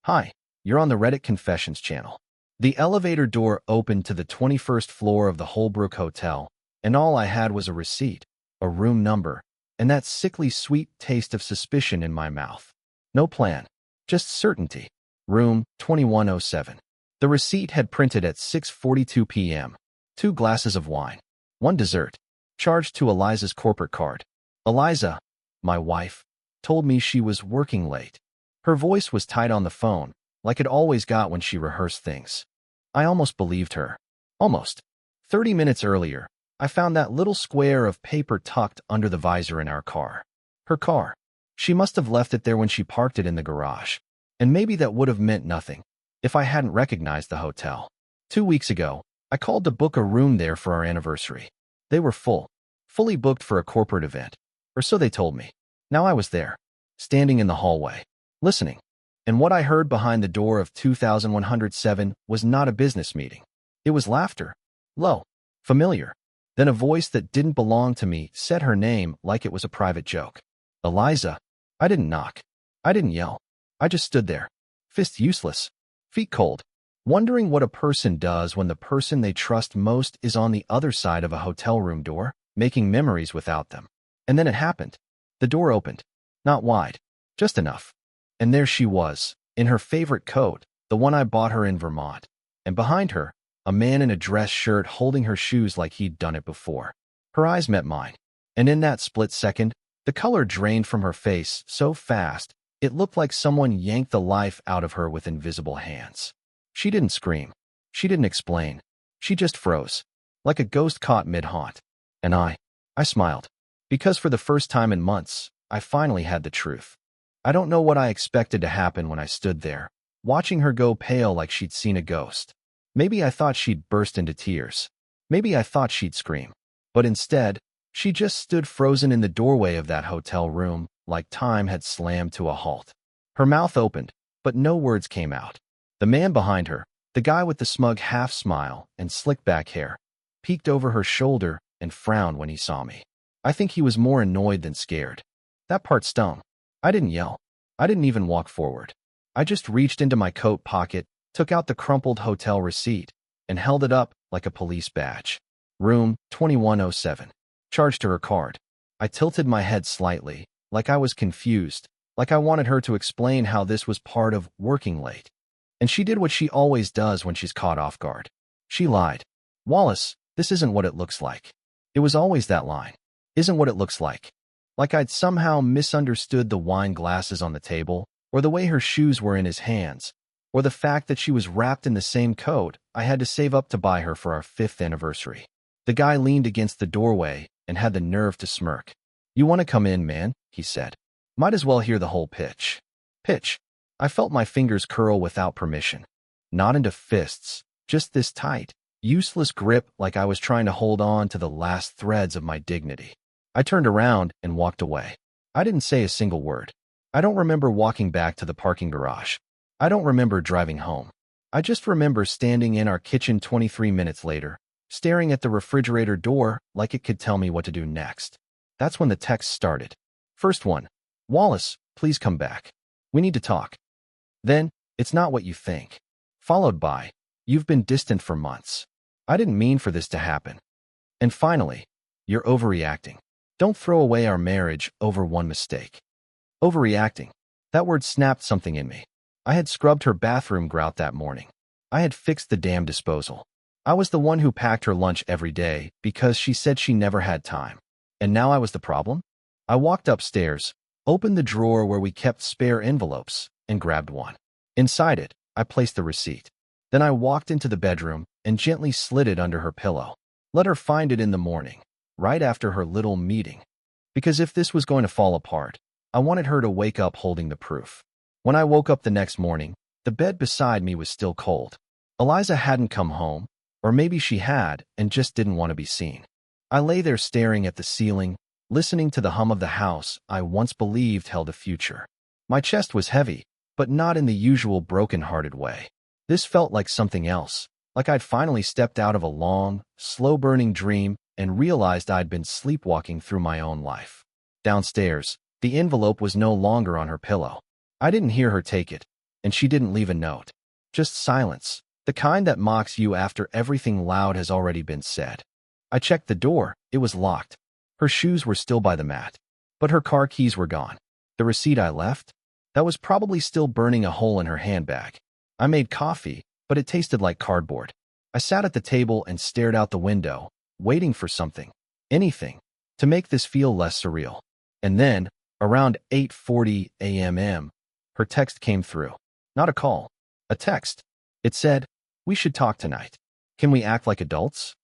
Hi, you're on the Reddit Confessions channel. The elevator door opened to the 21st floor of the Holbrook Hotel, and all I had was a receipt, a room number, and that sickly sweet taste of suspicion in my mouth. No plan, just certainty. Room 2107. The receipt had printed at 6:42 p.m. 2 glasses of wine, 1 dessert, charged to Eliza's corporate card. Eliza, my wife, told me she was working late. Her voice was tight on the phone, like it always got when she rehearsed things. I almost believed her. Almost. 30 minutes earlier, I found that little square of paper tucked under the visor in our car. Her car. She must have left it there when she parked it in the garage. And maybe that would have meant nothing if I hadn't recognized the hotel. 2 weeks ago, I called to book a room there for our anniversary. They were fully booked for a corporate event, or so they told me. Now I was there, standing in the hallway, listening. And what I heard behind the door of 2107 was not a business meeting. It was laughter. Low. Familiar. Then a voice that didn't belong to me said her name like it was a private joke. Eliza. I didn't knock. I didn't yell. I just stood there, fists useless, feet cold, wondering what a person does when the person they trust most is on the other side of a hotel room door, making memories without them. And then it happened. The door opened. Not wide, just enough. And there she was, in her favorite coat, the one I bought her in Vermont. And behind her, a man in a dress shirt holding her shoes like he'd done it before. Her eyes met mine. And in that split second, the color drained from her face so fast, it looked like someone yanked the life out of her with invisible hands. She didn't scream. She didn't explain. She just froze, like a ghost caught mid-haunt. And I smiled. Because for the first time in months, I finally had the truth. I don't know what I expected to happen when I stood there, watching her go pale like she'd seen a ghost. Maybe I thought she'd burst into tears. Maybe I thought she'd scream. But instead, she just stood frozen in the doorway of that hotel room, like time had slammed to a halt. Her mouth opened, but no words came out. The man behind her, the guy with the smug half-smile and slick-back hair, peeked over her shoulder and frowned when he saw me. I think he was more annoyed than scared. That part stung. I didn't yell. I didn't even walk forward. I just reached into my coat pocket, took out the crumpled hotel receipt, and held it up like a police badge. Room 2107. Charged to her card. I tilted my head slightly, like I was confused, like I wanted her to explain how this was part of working late. And she did what she always does when she's caught off guard. She lied. Wallace, this isn't what it looks like. It was always that line. Isn't what it looks like. Like I'd somehow misunderstood the wine glasses on the table, or the way her shoes were in his hands, or the fact that she was wrapped in the same coat I had to save up to buy her for our 5th anniversary. The guy leaned against the doorway and had the nerve to smirk. You want to come in, man, he said. Might as well hear the whole pitch. Pitch. I felt my fingers curl without permission. Not into fists, just this tight, useless grip like I was trying to hold on to the last threads of my dignity. I turned around and walked away. I didn't say a single word. I don't remember walking back to the parking garage. I don't remember driving home. I just remember standing in our kitchen 23 minutes later, staring at the refrigerator door like it could tell me what to do next. That's when the text started. First one, Wallace, please come back. We need to talk. Then, it's not what you think. Followed by, you've been distant for months. I didn't mean for this to happen. And finally, you're overreacting. Don't throw away our marriage over one mistake. Overreacting. That word snapped something in me. I had scrubbed her bathroom grout that morning. I had fixed the damn disposal. I was the one who packed her lunch every day because she said she never had time. And now I was the problem? I walked upstairs, opened the drawer where we kept spare envelopes, and grabbed one. Inside it, I placed the receipt. Then I walked into the bedroom and gently slid it under her pillow. Let her find it in the morning, right after her little meeting. Because if this was going to fall apart, I wanted her to wake up holding the proof. When I woke up the next morning, the bed beside me was still cold. Eliza hadn't come home, or maybe she had and just didn't want to be seen. I lay there staring at the ceiling, listening to the hum of the house I once believed held a future. My chest was heavy, but not in the usual broken-hearted way. This felt like something else, like I'd finally stepped out of a long, slow-burning dream and realized I'd been sleepwalking through my own life. Downstairs, the envelope was no longer on her pillow. I didn't hear her take it, and she didn't leave a note. Just silence, the kind that mocks you after everything loud has already been said. I checked the door. It was locked. Her shoes were still by the mat, but her car keys were gone. The receipt I left? That was probably still burning a hole in her handbag. I made coffee, but it tasted like cardboard. I sat at the table and stared out the window, waiting for something, anything, to make this feel less surreal. And then, around 8:40 a.m., her text came through. Not a call, a text. It said, "We should talk tonight. Can we act like adults?"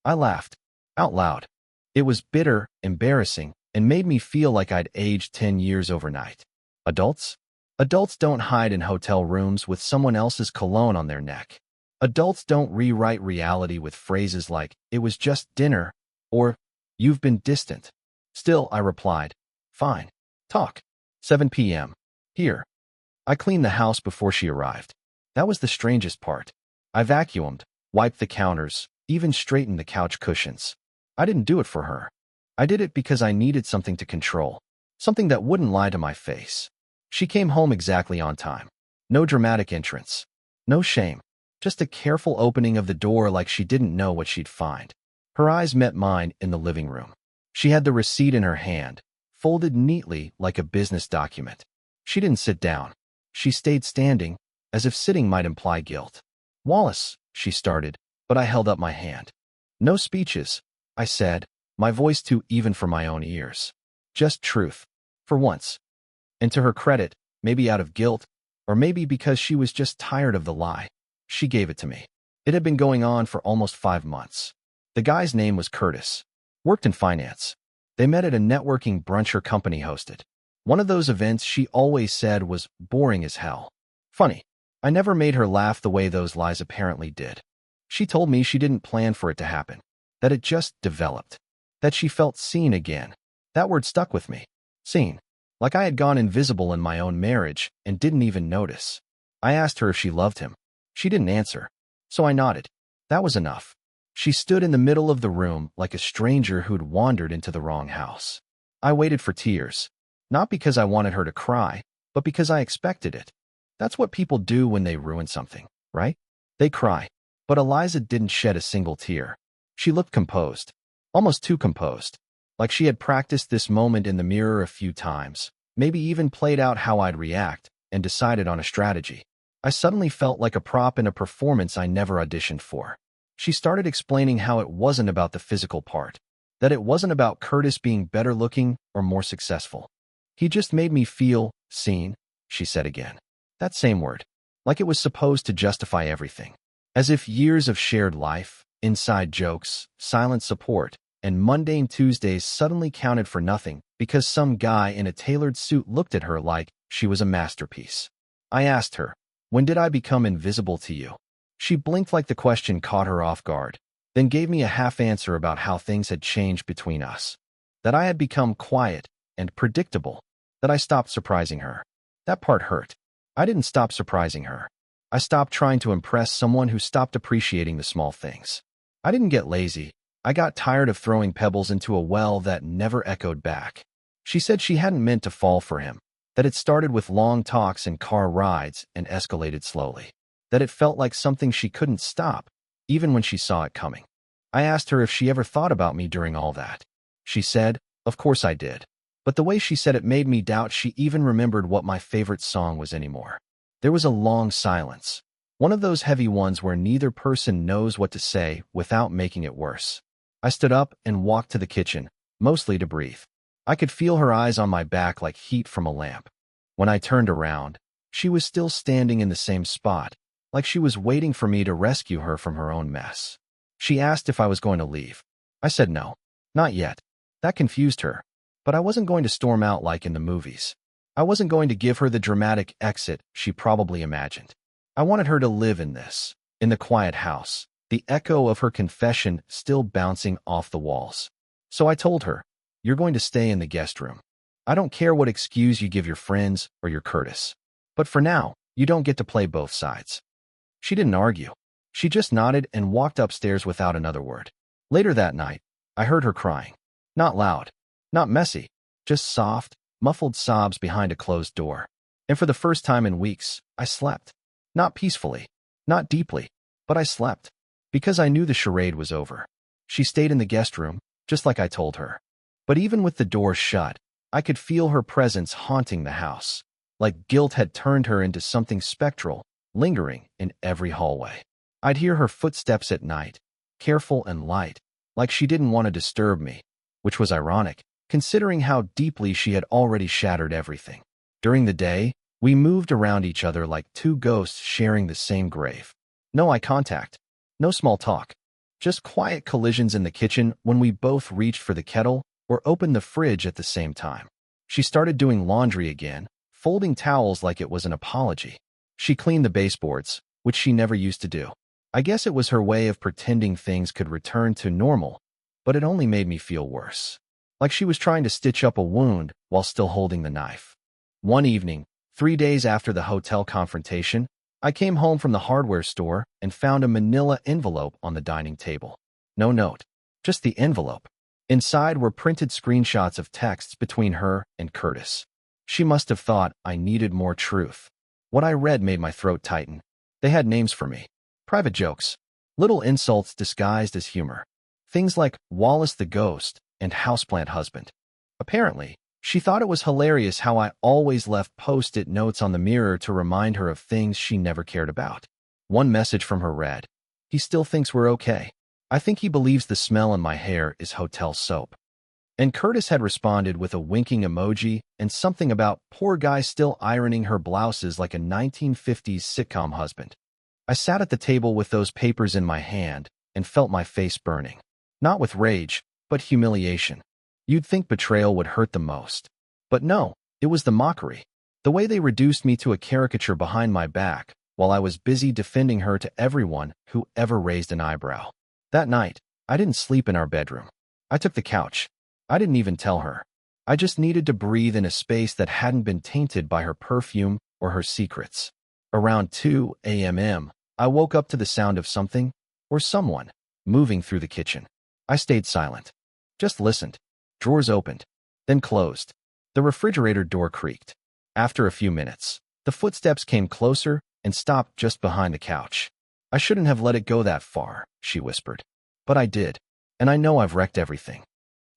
I laughed, out loud. It was bitter, embarrassing, and made me feel like I'd aged 10 years overnight. Adults? Adults don't hide in hotel rooms with someone else's cologne on their neck. Adults don't rewrite reality with phrases like, "It was just dinner," or, "You've been distant." Still, I replied, "Fine. Talk." 7 p.m. Here. I cleaned the house before she arrived. That was the strangest part. I vacuumed, wiped the counters, even straightened the couch cushions. I didn't do it for her. I did it because I needed something to control, something that wouldn't lie to my face. She came home exactly on time. No dramatic entrance. No shame. Just a careful opening of the door like she didn't know what she'd find. Her eyes met mine in the living room. She had the receipt in her hand, folded neatly like a business document. She didn't sit down. She stayed standing, as if sitting might imply guilt. "Wallace," she started, but I held up my hand. "No speeches," I said, my voice too even for my own ears. Just truth. For once. And to her credit, maybe out of guilt, or maybe because she was just tired of the lie, she gave it to me. It had been going on for almost 5 months. The guy's name was Curtis. Worked in finance. They met at a networking brunch her company hosted. One of those events she always said was boring as hell. Funny. I never made her laugh the way those lies apparently did. She told me she didn't plan for it to happen. That it just developed. That she felt seen again. That word stuck with me. Seen. Like I had gone invisible in my own marriage and didn't even notice. I asked her if she loved him. She didn't answer. So I nodded. That was enough. She stood in the middle of the room like a stranger who'd wandered into the wrong house. I waited for tears. Not because I wanted her to cry, but because I expected it. That's what people do when they ruin something, right? They cry. But Eliza didn't shed a single tear. She looked composed. Almost too composed. Like she had practiced this moment in the mirror a few times, maybe even played out how I'd react, and decided on a strategy. I suddenly felt like a prop in a performance I never auditioned for. She started explaining how it wasn't about the physical part, that it wasn't about Curtis being better looking or more successful. He just made me feel seen, she said again. That same word. Like it was supposed to justify everything. As if years of shared life, inside jokes, silent support, and mundane Tuesdays suddenly counted for nothing because some guy in a tailored suit looked at her like she was a masterpiece. I asked her, "When did I become invisible to you?" She blinked like the question caught her off guard, then gave me a half answer about how things had changed between us. That I had become quiet and predictable, that I stopped surprising her. That part hurt. I didn't stop surprising her. I stopped trying to impress someone who stopped appreciating the small things. I didn't get lazy. I got tired of throwing pebbles into a well that never echoed back. She said she hadn't meant to fall for him, that it started with long talks and car rides and escalated slowly, that it felt like something she couldn't stop, even when she saw it coming. I asked her if she ever thought about me during all that. She said, "Of course I did." But the way she said it made me doubt she even remembered what my favorite song was anymore. There was a long silence. One of those heavy ones where neither person knows what to say without making it worse. I stood up and walked to the kitchen, mostly to breathe. I could feel her eyes on my back like heat from a lamp. When I turned around, she was still standing in the same spot, like she was waiting for me to rescue her from her own mess. She asked if I was going to leave. I said no, not yet. That confused her. But I wasn't going to storm out like in the movies. I wasn't going to give her the dramatic exit she probably imagined. I wanted her to live in this, in the quiet house, the echo of her confession still bouncing off the walls. So I told her, "You're going to stay in the guest room. I don't care what excuse you give your friends or your Curtis. But for now, you don't get to play both sides." She didn't argue. She just nodded and walked upstairs without another word. Later that night, I heard her crying. Not loud. Not messy, just soft, muffled sobs behind a closed door. And for the first time in weeks, I slept. Not peacefully, not deeply, but I slept. Because I knew the charade was over. She stayed in the guest room, just like I told her. But even with the door shut, I could feel her presence haunting the house. Like guilt had turned her into something spectral, lingering in every hallway. I'd hear her footsteps at night, careful and light, like she didn't want to disturb me, which was ironic, considering how deeply she had already shattered everything. During the day, we moved around each other like two ghosts sharing the same grave. No eye contact, no small talk, just quiet collisions in the kitchen when we both reached for the kettle or opened the fridge at the same time. She started doing laundry again, folding towels like it was an apology. She cleaned the baseboards, which she never used to do. I guess it was her way of pretending things could return to normal, but it only made me feel worse. Like she was trying to stitch up a wound while still holding the knife. One evening, 3 days after the hotel confrontation, I came home from the hardware store and found a manila envelope on the dining table. No note, just the envelope. Inside were printed screenshots of texts between her and Curtis. She must have thought I needed more truth. What I read made my throat tighten. They had names for me. Private jokes. Little insults disguised as humor. Things like Wallace the Ghost and Houseplant Husband. Apparently, she thought it was hilarious how I always left post-it notes on the mirror to remind her of things she never cared about. One message from her read, "He still thinks we're okay. I think he believes the smell in my hair is hotel soap." And Curtis had responded with a winking emoji and something about poor guy still ironing her blouses like a 1950s sitcom husband. I sat at the table with those papers in my hand and felt my face burning. Not with rage, but humiliation. You'd think betrayal would hurt the most. But no, it was the mockery. The way they reduced me to a caricature behind my back while I was busy defending her to everyone who ever raised an eyebrow. That night, I didn't sleep in our bedroom. I took the couch. I didn't even tell her. I just needed to breathe in a space that hadn't been tainted by her perfume or her secrets. Around 2 a.m., I woke up to the sound of something, or someone, moving through the kitchen. I stayed silent. Just listened. Drawers opened, then closed. The refrigerator door creaked. After a few minutes, the footsteps came closer and stopped just behind the couch. "I shouldn't have let it go that far," she whispered. "But I did, and I know I've wrecked everything."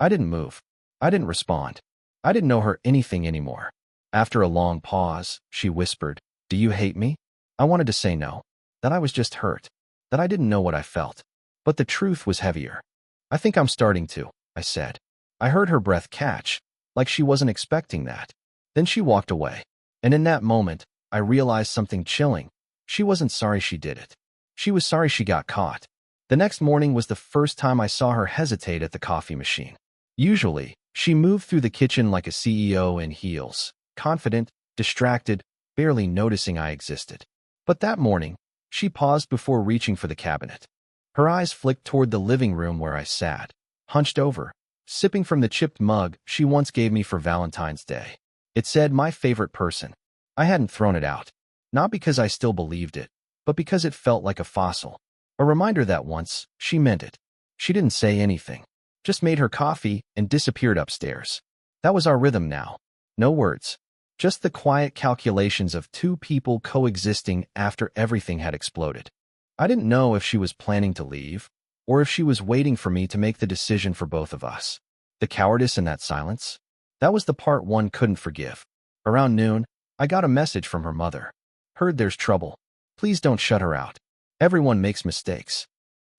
I didn't move. I didn't respond. I didn't know her anything anymore. After a long pause, she whispered, "Do you hate me?" I wanted to say no, that I was just hurt, that I didn't know what I felt. But the truth was heavier. "I think I'm starting to," I said. I heard her breath catch, like she wasn't expecting that. Then she walked away. And in that moment, I realized something chilling. She wasn't sorry she did it. She was sorry she got caught. The next morning was the first time I saw her hesitate at the coffee machine. Usually, she moved through the kitchen like a CEO in heels, confident, distracted, barely noticing I existed. But that morning, she paused before reaching for the cabinet. Her eyes flicked toward the living room where I sat, hunched over, sipping from the chipped mug she once gave me for Valentine's Day. It said my favorite person. I hadn't thrown it out, not because I still believed it, but because it felt like a fossil. A reminder that once, she meant it. She didn't say anything, just made her coffee and disappeared upstairs. That was our rhythm now. No words, just the quiet calculations of two people coexisting after everything had exploded. I didn't know if she was planning to leave, or if she was waiting for me to make the decision for both of us. The cowardice in that silence? That was the part one couldn't forgive. Around noon, I got a message from her mother. "Heard there's trouble. Please don't shut her out. Everyone makes mistakes."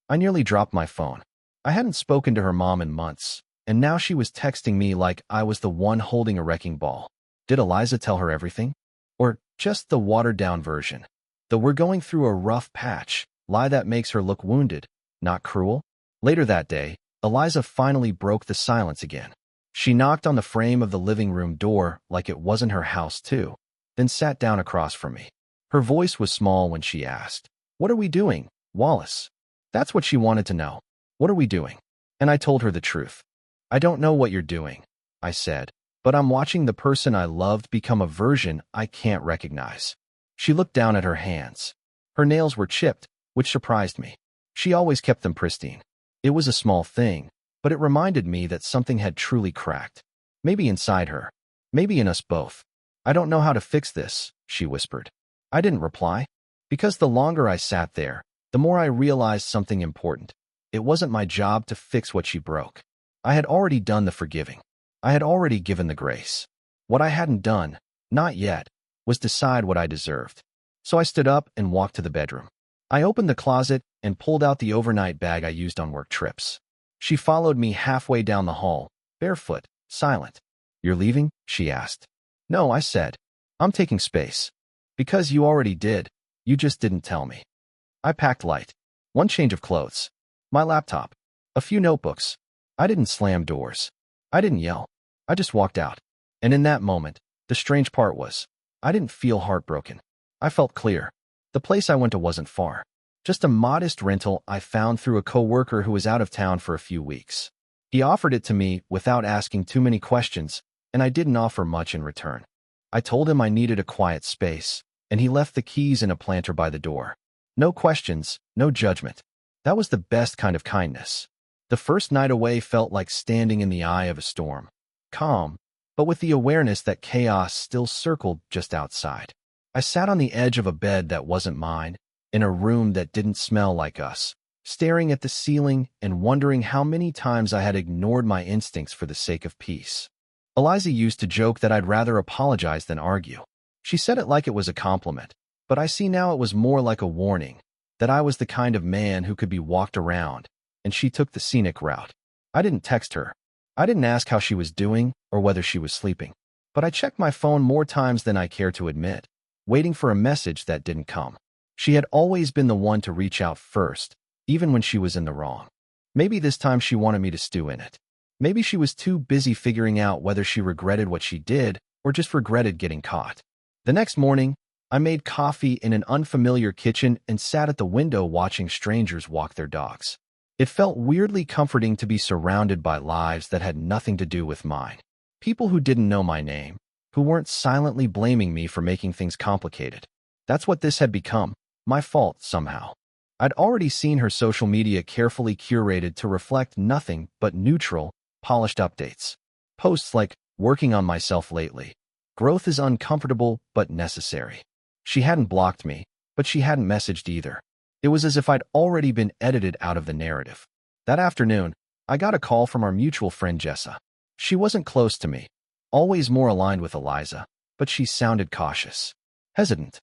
I nearly dropped my phone. I hadn't spoken to her mom in months, and now she was texting me like I was the one holding a wrecking ball. Did Eliza tell her everything? Or just the watered-down version? The "we're going through a rough patch" lie that makes her look wounded, not cruel? Later that day, Eliza finally broke the silence again. She knocked on the frame of the living room door like it wasn't her house too, then sat down across from me. Her voice was small when she asked, "What are we doing, Wallace?" That's what she wanted to know. What are we doing? And I told her the truth. "I don't know what you're doing," I said, "but I'm watching the person I loved become a version I can't recognize." She looked down at her hands. Her nails were chipped, which surprised me. She always kept them pristine. It was a small thing, but it reminded me that something had truly cracked. Maybe inside her. Maybe in us both. I don't know how to fix this, she whispered. I didn't reply, because the longer I sat there, the more I realized something important. It wasn't my job to fix what she broke. I had already done the forgiving. I had already given the grace. What I hadn't done, not yet, was decide what I deserved. So I stood up and walked to the bedroom. I opened the closet and pulled out the overnight bag I used on work trips. She followed me halfway down the hall, barefoot, silent. You're leaving? She asked. No, I said. I'm taking space. Because you already did. You just didn't tell me. I packed light. One change of clothes. My laptop. A few notebooks. I didn't slam doors. I didn't yell. I just walked out. And in that moment, the strange part was, I didn't feel heartbroken. I felt clear. The place I went to wasn't far. Just a modest rental I found through a coworker who was out of town for a few weeks. He offered it to me without asking too many questions, and I didn't offer much in return. I told him I needed a quiet space, and he left the keys in a planter by the door. No questions, no judgment. That was the best kind of kindness. The first night away felt like standing in the eye of a storm. Calm, but with the awareness that chaos still circled just outside. I sat on the edge of a bed that wasn't mine, in a room that didn't smell like us, staring at the ceiling and wondering how many times I had ignored my instincts for the sake of peace. Eliza used to joke that I'd rather apologize than argue. She said it like it was a compliment, but I see now it was more like a warning, that I was the kind of man who could be walked around, and she took the scenic route. I didn't text her. I didn't ask how she was doing or whether she was sleeping, but I checked my phone more times than I care to admit, waiting for a message that didn't come. She had always been the one to reach out first, even when she was in the wrong. Maybe this time she wanted me to stew in it. Maybe she was too busy figuring out whether she regretted what she did or just regretted getting caught. The next morning, I made coffee in an unfamiliar kitchen and sat at the window watching strangers walk their dogs. It felt weirdly comforting to be surrounded by lives that had nothing to do with mine. People who didn't know my name, who weren't silently blaming me for making things complicated. That's what this had become, my fault somehow. I'd already seen her social media carefully curated to reflect nothing but neutral, polished updates. Posts like, working on myself lately. Growth is uncomfortable but necessary. She hadn't blocked me, but she hadn't messaged either. It was as if I'd already been edited out of the narrative. That afternoon, I got a call from our mutual friend Jessa. She wasn't close to me, always more aligned with Eliza, but she sounded cautious. Hesitant.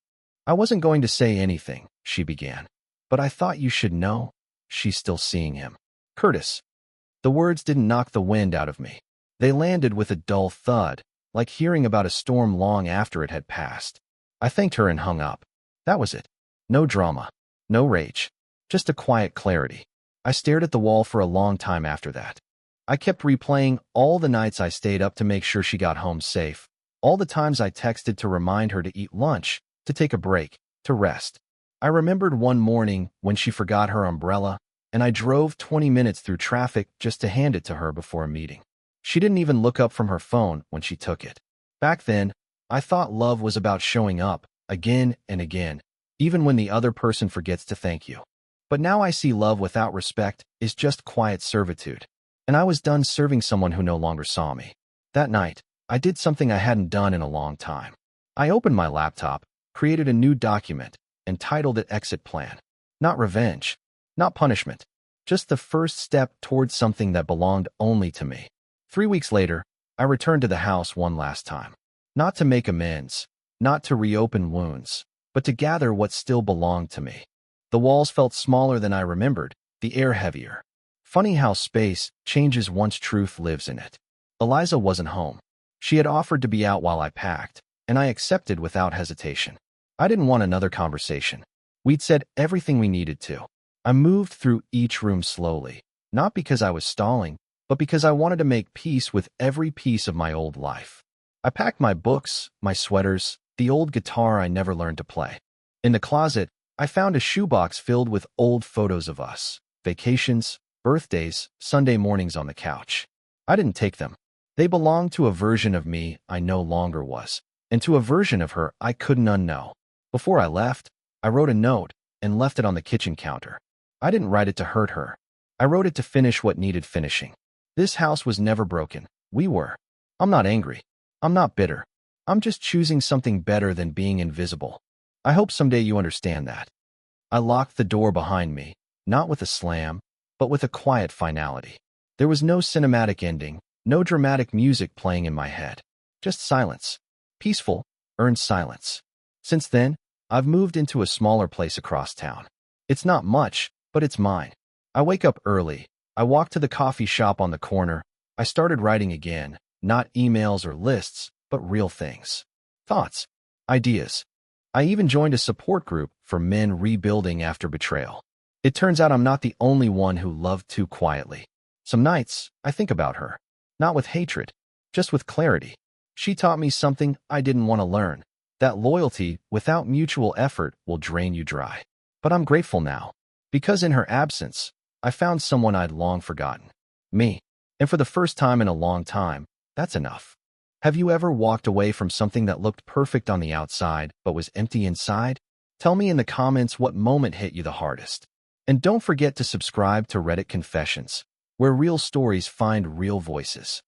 I wasn't going to say anything, she began. But I thought you should know. She's still seeing him. Curtis. The words didn't knock the wind out of me. They landed with a dull thud, like hearing about a storm long after it had passed. I thanked her and hung up. That was it. No drama. No rage. Just a quiet clarity. I stared at the wall for a long time after that. I kept replaying all the nights I stayed up to make sure she got home safe, all the times I texted to remind her to eat lunch, to take a break, to rest. I remembered one morning when she forgot her umbrella, and I drove 20 minutes through traffic just to hand it to her before a meeting. She didn't even look up from her phone when she took it. Back then, I thought love was about showing up, again and again, even when the other person forgets to thank you. But now I see love without respect is just quiet servitude. And I was done serving someone who no longer saw me. That night, I did something I hadn't done in a long time. I opened my laptop, created a new document, and titled it Exit Plan. Not revenge, not punishment, just the first step towards something that belonged only to me. 3 weeks later, I returned to the house one last time. Not to make amends, not to reopen wounds, but to gather what still belonged to me. The walls felt smaller than I remembered, the air heavier. Funny how space changes once truth lives in it. Eliza wasn't home. She had offered to be out while I packed, and I accepted without hesitation. I didn't want another conversation. We'd said everything we needed to. I moved through each room slowly, not because I was stalling, but because I wanted to make peace with every piece of my old life. I packed my books, my sweaters, the old guitar I never learned to play. In the closet, I found a shoebox filled with old photos of us, vacations, birthdays, Sunday mornings on the couch. I didn't take them. They belonged to a version of me I no longer was, and to a version of her I couldn't unknow. Before I left, I wrote a note and left it on the kitchen counter. I didn't write it to hurt her. I wrote it to finish what needed finishing. This house was never broken. We were. I'm not angry. I'm not bitter. I'm just choosing something better than being invisible. I hope someday you understand that. I locked the door behind me, not with a slam, but with a quiet finality. There was no cinematic ending, no dramatic music playing in my head. Just silence. Peaceful, earned silence. Since then, I've moved into a smaller place across town. It's not much, but it's mine. I wake up early. I walk to the coffee shop on the corner. I started writing again, not emails or lists, but real things. Thoughts. Ideas. I even joined a support group for men rebuilding after betrayal. It turns out I'm not the only one who loved too quietly. Some nights, I think about her. Not with hatred, just with clarity. She taught me something I didn't want to learn. That loyalty, without mutual effort, will drain you dry. But I'm grateful now. Because in her absence, I found someone I'd long forgotten. Me. And for the first time in a long time, that's enough. Have you ever walked away from something that looked perfect on the outside, but was empty inside? Tell me in the comments what moment hit you the hardest. And don't forget to subscribe to Reddit Confessions, where real stories find real voices.